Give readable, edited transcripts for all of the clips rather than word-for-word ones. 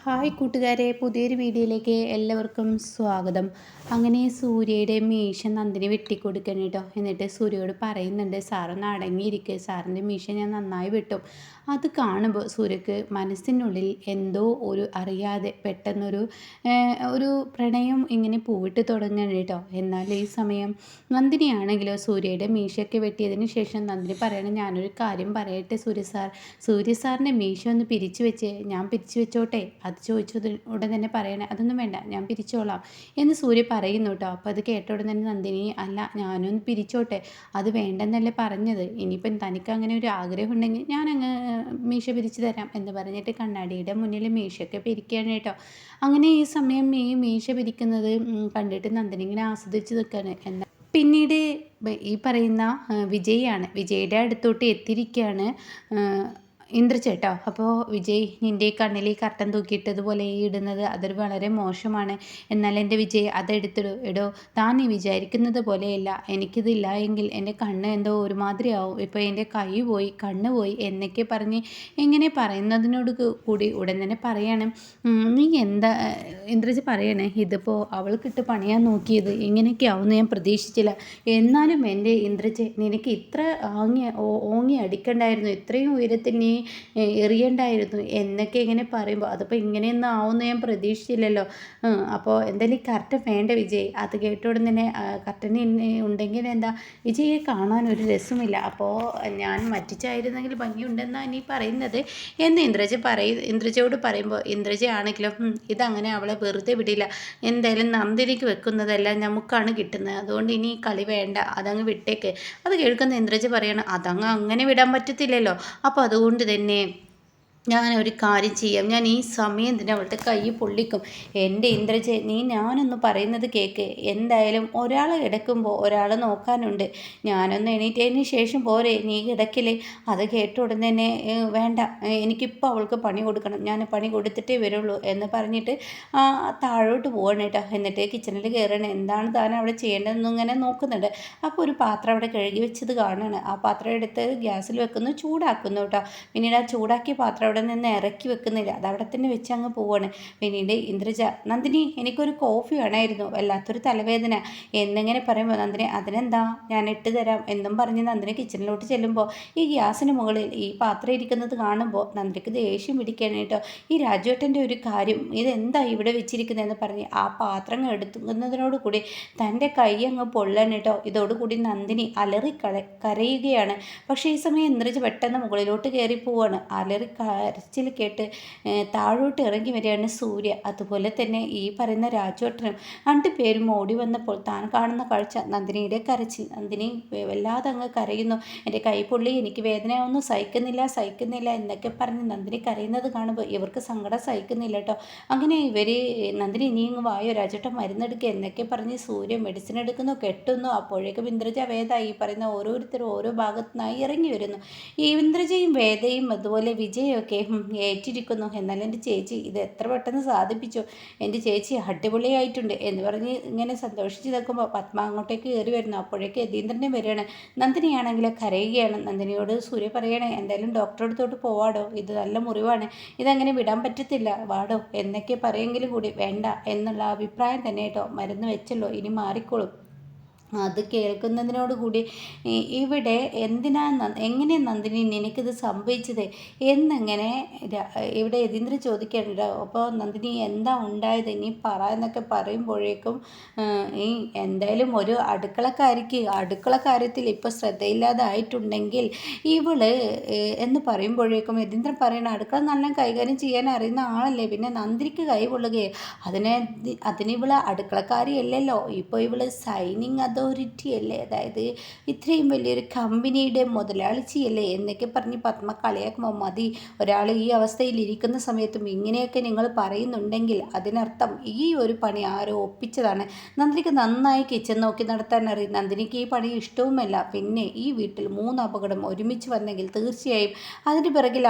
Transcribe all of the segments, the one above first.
Hi കൂട്ടുകാരെ, പുതിയൊരു വീഡിയോയിലേക്ക് എല്ലാവർക്കും സ്വാഗതം. അങ്ങനെ സൂര്യയുടെ മീശ നന്ദിനി വെട്ടിക്കൊടുക്കണം കേട്ടോ. എന്നിട്ട് സൂര്യയോട് പറയുന്നുണ്ട്, സാറൊന്ന് അടങ്ങിയിരിക്കുക, സാറിൻ്റെ മീശ ഞാൻ നന്നായി വെട്ടും. അത് കാണുമ്പോൾ സൂര്യക്ക് മനസ്സിനുള്ളിൽ എന്തോ ഒരു അറിയാതെ പെട്ടെന്നൊരു ഒരു പ്രണയം ഇങ്ങനെ പൂവിട്ട് തുടങ്ങണം കേട്ടോ. എന്നാൽ ഈ സമയം നന്ദിനിയാണെങ്കിലോ സൂര്യയുടെ മീശയൊക്കെ വെട്ടിയതിന് ശേഷം നന്ദിനി പറയണം, ഞാനൊരു കാര്യം പറയട്ടെ സൂര്യ സാറിൻ്റെ മീശ ഒന്ന് പിരിച്ചു വെച്ച്, ഞാൻ പിരിച്ചു വെച്ചോട്ടെ? അത് ചോദിച്ചത് ഉടൻ തന്നെ പറയണേ, അതൊന്നും വേണ്ട, ഞാൻ പിരിച്ചോളാം എന്ന് സൂര്യ പറയുന്നു കേട്ടോ. അപ്പോൾ അത് കേട്ട ഉടൻ തന്നെ നന്ദിനി, അല്ല ഞാനൊന്ന് പിരിച്ചോട്ടെ, അത് വേണ്ടെന്നല്ലേ പറഞ്ഞത്, ഇനിയിപ്പം തനിക്ക് അങ്ങനെ ഒരു ആഗ്രഹം ഉണ്ടെങ്കിൽ ഞാനങ്ങ് മീശ പിരിച്ചു തരാം എന്ന് പറഞ്ഞിട്ട് കണ്ണാടിയുടെ മുന്നിൽ മീശയൊക്കെ പിരിക്കുകയാണ് കേട്ടോ. അങ്ങനെ ഈ സമയം ഈ മീശ പിരിക്കുന്നത് കണ്ടിട്ട് നന്ദിനി ഇങ്ങനെ ആസ്വദിച്ച് നിൽക്കുകയാണ്. എന്നാൽ പിന്നീട് ഈ പറയുന്ന വിജയാണ്, വിജയുടെ അടുത്തോട്ട് എത്തിയിരിക്കുകയാണ് ഇന്ദ്രചേട്ടാ. അപ്പോൾ വിജയ്, നിൻ്റെ കണ്ണിൽ ഈ കർട്ടൻ തൂക്കിയിട്ടതുപോലെ ഈ ഇടുന്നത് അതൊരു വളരെ മോശമാണ്. എന്നാൽ എൻ്റെ വിജയ് അതെടുത്തിടൂ. എടോ, താൻ ഈ വിചാരിക്കുന്നത് പോലെയല്ല, എനിക്കിതില്ല എങ്കിൽ എൻ്റെ കണ്ണ് എന്തോ ഒരുമാതിരി ആവും, ഇപ്പോൾ എൻ്റെ കൈ പോയി കണ്ണ് പോയി എന്നൊക്കെ പറഞ്ഞ് എങ്ങനെ പറയുന്നതിനോട് കൂടി ഉടൻ തന്നെ പറയാണ്, നീ എന്താ ഇന്ദ്രജ പറയണേ, ഇതിപ്പോൾ അവൾക്കിട്ട് പണിയാൻ നോക്കിയത് ഇങ്ങനെയൊക്കെ ആവുമെന്ന് ഞാൻ പ്രതീക്ഷിച്ചില്ല. എന്നാലും എൻ്റെ ഇന്ദ്രജ, നിനക്ക് ഇത്ര ഓങ്ങി അടിക്കണ്ടായിരുന്നു, ഇത്രയും ഉയരത്തിൽ നീ എറിയണ്ടായിരുന്നു എന്നൊക്കെ ഇങ്ങനെ പറയുമ്പോൾ, അതിപ്പോൾ ഇങ്ങനെയൊന്നും ആവുമെന്ന് ഞാൻ പ്രതീക്ഷിച്ചില്ലല്ലോ. അപ്പോൾ എന്തായാലും ഈ കർട്ടൻ വേണ്ട വിജയ്. അത് കേട്ടോടെ തന്നെ കർട്ടൻ ഉണ്ടെങ്കിൽ എന്താ വിജയെ കാണാൻ ഒരു രസമില്ല, അപ്പോൾ ഞാൻ മറ്റിച്ചായിരുന്നെങ്കിൽ ഭംഗിയുണ്ടെന്നാണ് നീ പറയുന്നത് എന്ന് ഇന്ദ്രജയോട് പറയുമ്പോൾ, ഇന്ദ്രജയാണെങ്കിലും ഇതങ്ങനെ അവളെ വെറുതെ വിടില്ല, എന്തായാലും നന്ദിനിക്ക് വെക്കുന്നതെല്ലാം നമുക്കാണ് കിട്ടുന്നത്, അതുകൊണ്ട് ഇനി കളി വേണ്ട, അതങ്ങ് വിട്ടേക്ക്. അത് കേൾക്കുന്ന ഇന്ദ്രജ പറയണം, അതങ്ങ് അങ്ങനെ വിടാൻ പറ്റത്തില്ലല്ലോ, അപ്പോൾ അതുകൊണ്ട് തന്നെ ഞാനൊരു കാര്യം ചെയ്യാം, ഞാൻ ഈ സമയം തന്നെ അവളുടെ കൈ പൊള്ളിക്കും. എൻ്റെ ഇന്ദ്രജ, ഞാനൊന്ന് പറയുന്നത് കേൾക്ക്, എന്തായാലും ഒരാൾ കിടക്കുമ്പോൾ ഒരാൾ നോക്കാനുണ്ട്, ഞാനൊന്ന് എണീറ്റതിന് ശേഷം പോരെ നീ കിടക്കില്ലേ? അത് കേട്ട ഉടൻ തന്നെ വേണ്ട, എനിക്കിപ്പോൾ അവൾക്ക് പണി കൊടുക്കണം, ഞാൻ പണി കൊടുത്തിട്ടേ വരുള്ളൂ എന്ന് പറഞ്ഞിട്ട് താഴോട്ട് പോകണം കേട്ടോ. എന്നിട്ട് കിച്ചണിൽ കയറണം, എന്താണ് താൻ അവിടെ ചെയ്യേണ്ടതെന്ന് ഇങ്ങനെ നോക്കുന്നുണ്ട്. അപ്പോൾ ഒരു പാത്രം അവിടെ കഴുകി വെച്ചത് കാണുകയാണ്. ആ പാത്രം എടുത്ത് ഗ്യാസിൽ വെക്കുന്നു, ചൂടാക്കുന്നു കേട്ടോ. പിന്നീട് ആ ചൂടാക്കിയ പാത്രം അവിടെ നിന്ന് ഇറക്കി വെക്കുന്നില്ല, അത് അവിടെ തന്നെ വെച്ച് അങ്ങ് പോവാണ്. പിന്നീട് ഇന്ദ്രജ, നന്ദിനി എനിക്കൊരു കോഫി വേണമായിരുന്നു, വല്ലാത്തൊരു തലവേദന എന്നിങ്ങനെ പറയുമ്പോൾ നന്ദിനി, അതിനെന്താ ഞാൻ ഇട്ട് തരാം എന്നും പറഞ്ഞ് നന്ദിനി കിച്ചണിലോട്ട് ചെല്ലുമ്പോൾ ഈ ഗ്യാസിന് മുകളിൽ ഈ പാത്രം ഇരിക്കുന്നത് കാണുമ്പോൾ നന്ദിനിക്ക് ദേഷ്യം പിടിക്കുകയാണ് കേട്ടോ. ഈ രാജുവേട്ടൻ്റെ ഒരു കാര്യം, ഇതെന്താ ഇവിടെ വെച്ചിരിക്കുന്നതെന്ന് പറഞ്ഞ് ആ പാത്രം എടുക്കുന്നതിനോട് കൂടി തൻ്റെ കൈ അങ്ങ് പൊള്ളാൻ കേട്ടോ. ഇതോടുകൂടി നന്ദിനി അലറി കരയുകയാണ്. പക്ഷേ ഈ സമയം ഇന്ദ്രജ പെട്ടെന്ന് മുകളിലോട്ട് കയറി പോവാണ്. അലറി കരച്ചിൽ കേട്ട് താഴോട്ട് ഇറങ്ങി വരികയാണ് സൂര്യ. അതുപോലെ തന്നെ ഈ പറയുന്ന രാജുവേട്ടനും രണ്ടുപേരും ഓടി വന്നപ്പോൾ താൻ കാണുന്ന കാഴ്ച നന്ദിനിയുടെ കരച്ചിൽ. നന്ദിനി വല്ലാതെ അങ്ങ് കരയുന്നു. എൻ്റെ കൈ പൊള്ളി, എനിക്ക് വേദന ഒന്നും സഹിക്കുന്നില്ല എന്നൊക്കെ പറഞ്ഞ് നന്ദിനി കരയുന്നത് കാണുമ്പോൾ ഇവർക്ക് സങ്കടം സഹിക്കുന്നില്ല കേട്ടോ. അങ്ങനെ നന്ദിനി ഇനി ഇങ്ങ് വായോ, രാജേട്ടൻ മരുന്നെടുക്കുക എന്നൊക്കെ പറഞ്ഞ് സൂര്യ മെഡിസിൻ എടുക്കുന്നു, കെട്ടുന്നു. അപ്പോഴേക്കും ഇന്ദ്രജ വേദ ഈ പറയുന്ന ഓരോരുത്തരും ഓരോ ഭാഗത്തുനിന്നായി ഇറങ്ങി വരുന്നു. ഈ ഇന്ദ്രജയും വേദയും അതുപോലെ വിജയൊക്കെ ഏറ്റിരിക്കുന്നു. എന്നാൽ എൻ്റെ ചേച്ചി ഇത് എത്ര പെട്ടെന്ന് സാധിപ്പിച്ചു, എൻ്റെ ചേച്ചി അടിപൊളിയായിട്ടുണ്ട് എന്ന് പറഞ്ഞ് ഇങ്ങനെ സന്തോഷിച്ച് നിൽക്കുമ്പോൾ പത്മ അങ്ങോട്ടേക്ക് കയറി വരുന്നു. അപ്പോഴേക്ക് യതീന്ദ്രനെ വരികയാണ്. നന്ദിനിയാണെങ്കിൽ കരയുകയാണ്. നന്ദിനിയോട് സൂര്യ പറയണേ, എന്തായാലും ഡോക്ടറെ അടുത്തോട്ട് പോവാടോ, ഇത് നല്ല മുറിവാണ്, ഇതങ്ങനെ വിടാൻ പറ്റത്തില്ല, വാടോ എന്നൊക്കെ പറയെങ്കിലും കൂടി വേണ്ട എന്നുള്ള അഭിപ്രായം തന്നെ കേട്ടോ. മരുന്ന് വെച്ചല്ലോ, ഇനി മാറിക്കോളും. അത് കേൾക്കുന്നതിനോട് കൂടി ഇവിടെ എങ്ങനെ നന്ദിനി നിനക്കിത് സംഭവിച്ചത് എന്നിങ്ങനെ ഇവിടെ യതീന്ദ്രൻ ചോദിക്കാനുണ്ടോ. അപ്പോൾ നന്ദിനി എന്താ ഉണ്ടായത് ഇനി പറ എന്നൊക്കെ പറയുമ്പോഴേക്കും ഈ എന്തായാലും ഒരു അടുക്കള കാര്യത്തിൽ ഇപ്പോൾ ശ്രദ്ധയില്ലാതായിട്ടുണ്ടെങ്കിൽ ഇവള് എന്ന് പറയുമ്പോഴേക്കും യതീന്ദ്രൻ പറയണം, അടുക്കള നല്ല കൈകാര്യം ചെയ്യാൻ അറിയുന്ന ആളല്ലേ, പിന്നെ നന്ദിനിക്ക് കൈ പൊള്ളുകയെ അതിനിവള് അടുക്കളക്കാരിയല്ലല്ലോ, ഇപ്പോൾ ഇവള് സൈനിങ് അതോറിറ്റി അല്ലേ, അതായത് ഇത്രയും വലിയൊരു കമ്പനിയുടെ മുതലാളിച്ചിയല്ലേ എന്നൊക്കെ പറഞ്ഞ് പത്മ കളിയാക്കുമ്പോൾ, മതി, ഒരാൾ ഈ അവസ്ഥയിൽ ഇരിക്കുന്ന സമയത്തും ഇങ്ങനെയൊക്കെ നിങ്ങൾ പറയുന്നുണ്ടെങ്കിൽ അതിനർത്ഥം ഈ ഒരു പണി ആരോ ഒപ്പിച്ചതാണ്. നന്ദിനിക്ക് നന്നായി കിച്ചൺ നോക്കി നടത്താൻ അറിയും, നന്ദിനിക്ക് ഈ പണി ഇഷ്ടവുമല്ല, പിന്നെ ഈ വീട്ടിൽ 3 അപകടം ഒരുമിച്ച് വന്നെങ്കിൽ തീർച്ചയായും അതിൻ്റെ പിറകിൽ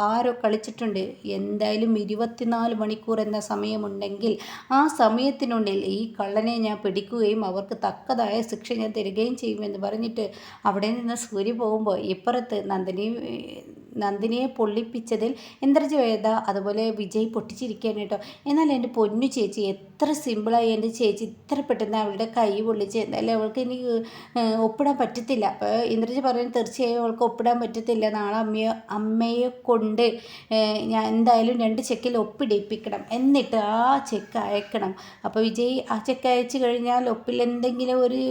ആരോ കളിച്ചിട്ടുണ്ട്. എന്തായാലും 24 മണിക്കൂർ എന്ന സമയമുണ്ടെങ്കിൽ ആ സമയത്തിനുള്ളിൽ ഈ കള്ളനെ ഞാൻ പിടിക്കുകയും അവർക്ക് തക്കതായ ശിക്ഷ ഞാൻ തരികയും ചെയ്യുമെന്ന് പറഞ്ഞിട്ട് അവിടെ നിന്ന് സൂര്യ പോകുമ്പോൾ ഇപ്പുറത്ത് നന്ദിനിയെ പൊള്ളിപ്പിച്ചതിൽ ഇന്ദ്രജവേദ അതുപോലെ വിജയ് പൊട്ടിച്ചിരിക്കുകയാണ് കേട്ടോ. എന്നാൽ എൻ്റെ പൊന്നു ചേച്ചി, എത്ര സിമ്പിളായി എൻ്റെ ചേച്ചി ഇത്ര പെട്ടെന്ന് അവളുടെ കൈ പൊള്ളിച്ച്, എന്തായാലും അവൾക്ക് ഇനി ഒപ്പിടാൻ പറ്റത്തില്ല. അപ്പോൾ ഇന്ദ്രജ പറയുന്നത് തീർച്ചയായും അവൾക്ക് ഒപ്പിടാൻ പറ്റത്തില്ല. നാളെ അമ്മയെ കൊണ്ട് ഞാൻ എന്തായാലും 2 ചെക്കിൽ ഒപ്പിടിപ്പിക്കണം, എന്നിട്ട് ആ ചെക്ക് അയക്കണം. അപ്പോൾ വിജയ് ആ ചെക്ക് അയച്ചു കഴിഞ്ഞാൽ ഒപ്പിൽ എന്തെങ്കിലും ഒരു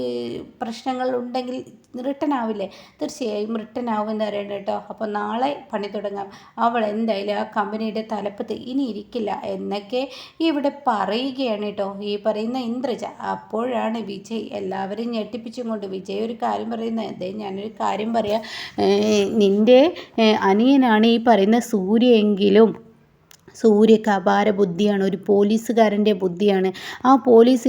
പ്രശ്നങ്ങൾ ഉണ്ടെങ്കിൽ റിട്ടേൺ ആവില്ലേ? തീർച്ചയായും റിട്ടേൺ ആവുമെന്ന് അറിയണ്ട കേട്ടോ. അപ്പോൾ നാളെ പണി തുടങ്ങാം. അവൾ എന്തായാലും ആ കമ്പനിയുടെ തലപ്പത്ത് ഇനി ഇരിക്കില്ല എന്നൊക്കെ ഇവിടെ പറയുകയാണ് കേട്ടോ, ഈ പറയുന്ന ഇന്ദ്രജ. അപ്പോഴാണ് വിജയ് എല്ലാവരും ഞെട്ടിപ്പിച്ചും കൊണ്ട് വിജയ് ഒരു കാര്യം പറയുന്നത്. അതെ, ഞാനൊരു കാര്യം പറയാം. നിൻ്റെ അനിയനാണ് ഈ പറയുന്ന സൂര്യയെങ്കിലും സൂര്യക്ക് അപാര ബുദ്ധിയാണ്, ഒരു പോലീസുകാരൻ്റെ ബുദ്ധിയാണ്. ആ പോലീസ്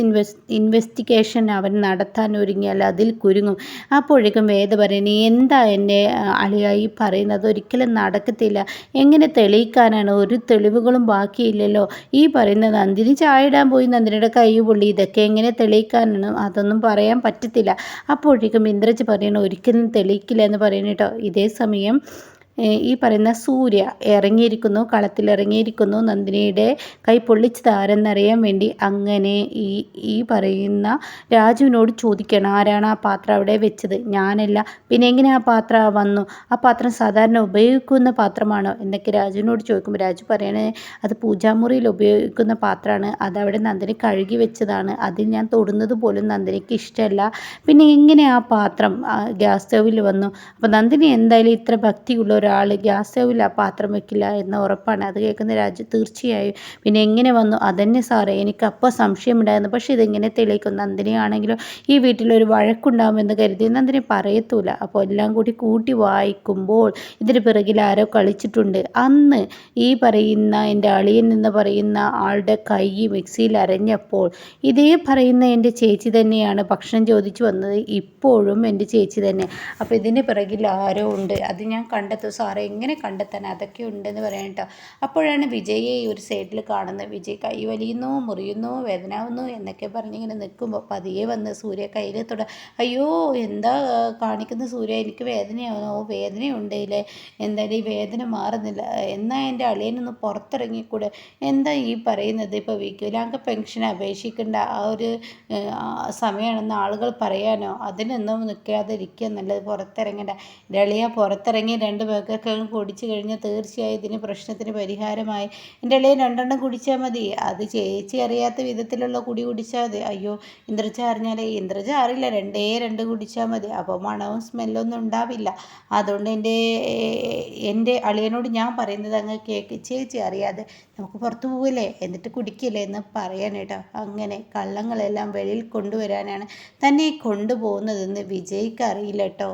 ഇൻവെസ്റ്റിഗേഷൻ അവൻ നടത്താൻ ഒരുങ്ങിയാൽ അതിൽ കുരുങ്ങും. അപ്പോഴേക്കും വേദ പറയുന്നത്, എന്താ എൻ്റെ അളിയായി പറയുന്നത്? ഒരിക്കലും നടക്കത്തില്ല. എങ്ങനെ തെളിയിക്കാനാണ്? ഒരു തെളിവുകളും ബാക്കിയില്ലല്ലോ. ഈ പറയുന്ന നന്ദിനി ചായയിടാൻ പോയി, നന്ദിനിയുടെ കൈ പൊള്ളി, ഇതൊക്കെ എങ്ങനെ തെളിയിക്കാനാണ്? അതൊന്നും പറയാൻ പറ്റത്തില്ല. അപ്പോഴേക്കും ഇന്ദ്രജ് പറയണം, ഒരിക്കലും തെളിയിക്കില്ല എന്ന് പറയുന്നു കേട്ടോ. ഇതേ സമയം ഈ പറയുന്ന സൂര്യ ഇറങ്ങിയിരിക്കുന്നു, കളത്തിലിറങ്ങിയിരിക്കുന്നു. നന്ദിനിയുടെ കൈ പൊള്ളിച്ചത് ആരെന്നറിയാൻ വേണ്ടി. അങ്ങനെ ഈ പറയുന്ന രാജുവിനോട് ചോദിക്കണം, ആരാണ് ആ പാത്രം അവിടെ വെച്ചത്? ഞാനല്ല, പിന്നെ എങ്ങനെ ആ പാത്രം വന്നു? ആ പാത്രം സാധാരണ ഉപയോഗിക്കുന്ന പാത്രമാണോ എന്നൊക്കെ രാജുവിനോട് ചോദിക്കുമ്പോൾ രാജു പറയണേ, അത് പൂജാമുറിയിൽ ഉപയോഗിക്കുന്ന പാത്രമാണ്, അതവിടെ നന്ദിനി കഴുകി വെച്ചതാണ്, അതിൽ ഞാൻ തൊടുന്നത് പോലും നന്ദിനിക്ക് ഇഷ്ടമല്ല. പിന്നെ എങ്ങനെ ആ പാത്രം ഗ്യാസ് സ്റ്റൗവിൽ വന്നു? അപ്പോൾ നന്ദിനി എന്തായാലും ഇത്ര ഭക്തിയുള്ള ഒരാൾ ഗ്യാസ് സ്റ്റൗവിൽ ആ പാത്രം വെക്കില്ല എന്ന് ഉറപ്പാണ്. അത് കേൾക്കുന്ന രാജു തീർച്ചയായും പിന്നെ എങ്ങനെ വന്നു? അതന്നെ സാറേ, എനിക്ക് അപ്പോൾ സംശയമുണ്ടായിരുന്നു, പക്ഷേ ഇതെങ്ങനെ തെളിയിക്കും? നന്ദിനി ആണെങ്കിലും ഈ വീട്ടിലൊരു വഴക്കുണ്ടാകുമെന്ന് കരുതി നന്ദിനി പറയത്തൂല. അപ്പോൾ എല്ലാം കൂട്ടി വായിക്കുമ്പോൾ ഇതിന് പിറകിൽ ആരോ കളിച്ചിട്ടുണ്ട്. അന്ന് ഈ പറയുന്ന എൻ്റെ അളിയൻ എന്ന് പറയുന്ന ആളുടെ കൈ മിക്സിയിൽ അരഞ്ഞപ്പോൾ ഇതേ പറയുന്ന എൻ്റെ ചേച്ചി തന്നെയാണ് ഭക്ഷണം ചോദിച്ചു വന്നത്, ഇപ്പോഴും എൻ്റെ ചേച്ചി തന്നെ. അപ്പോൾ ഇതിന് പിറകിൽ ആരോ ഉണ്ട്, അത് ഞാൻ കണ്ടെത്തും സാറേ. എങ്ങനെ കണ്ടെത്താൻ? അതൊക്കെ ഉണ്ടെന്ന് പറയാം കേട്ടോ. അപ്പോഴാണ് വിജയെ ഈ ഒരു സൈഡിൽ കാണുന്നത്. വിജയ് കൈ വലിയുന്നു, മുറിയുന്നു, വേദനാവുന്നു എന്നൊക്കെ പറഞ്ഞിങ്ങനെ നിൽക്കുമ്പോൾ പതിയെ വന്ന് സൂര്യ കയ്യിൽ തൊട. അയ്യോ, എന്താ കാണിക്കുന്ന സൂര്യ? എനിക്ക് വേദനയാവുന്നു. ഓ, വേദനയുണ്ട് ഇല്ലേ? എന്തായാലും ഈ വേദന മാറുന്നില്ല. എന്നാൽ എൻ്റെ അളിയനൊന്ന് പുറത്തിറങ്ങിക്കൂടെ? എന്താ ഈ പറയുന്നത്? ഇപ്പോൾ വികലാംഗ പെൻഷൻ അപേക്ഷിക്കേണ്ട ആ ഒരു സമയമാണെന്ന് ആളുകൾ പറയാനോ? അതിനൊന്നും നിൽക്കാതെ ഇരിക്കുക നല്ലത്. പുറത്തിറങ്ങേണ്ട. എളിയ പുറത്തിറങ്ങി 2 പേർക്കൊക്കെ കുടിച്ചു കഴിഞ്ഞാൽ തീർച്ചയായും ഇതിന് പ്രശ്നത്തിന് പരിഹാരമായി. എൻ്റെ ഇളയെ 2 എണ്ണം കുടിച്ചാൽ മതി. അത് ചേച്ചി അറിയാത്ത വിധത്തിലുള്ള കുടി കുടിച്ചാൽ മതി. അയ്യോ, ഇന്ദ്രജ അറിഞ്ഞാലേ? ഇന്ദ്രജ അറിയില്ല, 2 കുടിച്ചാൽ മതി. അപ്പോൾ മണവും സ്മെല്ലൊന്നും ഉണ്ടാവില്ല. അതുകൊണ്ട് എൻ്റെ അളിയനോട് ഞാൻ പറയുന്നത് അങ്ങ് കേക്ക്. ചേച്ചി അറിയാതെ നമുക്ക് പുറത്തു പോകില്ലേ, എന്നിട്ട് കുടിക്കില്ലേ എന്ന് പറയാൻ കേട്ടോ. അങ്ങനെ കള്ളങ്ങളെല്ലാം വെളിയിൽ കൊണ്ടുവരാനാണ് തന്നെ കൊണ്ടുപോകുന്നതെന്ന് വിജയ്ക്ക് അറിയില്ല കേട്ടോ.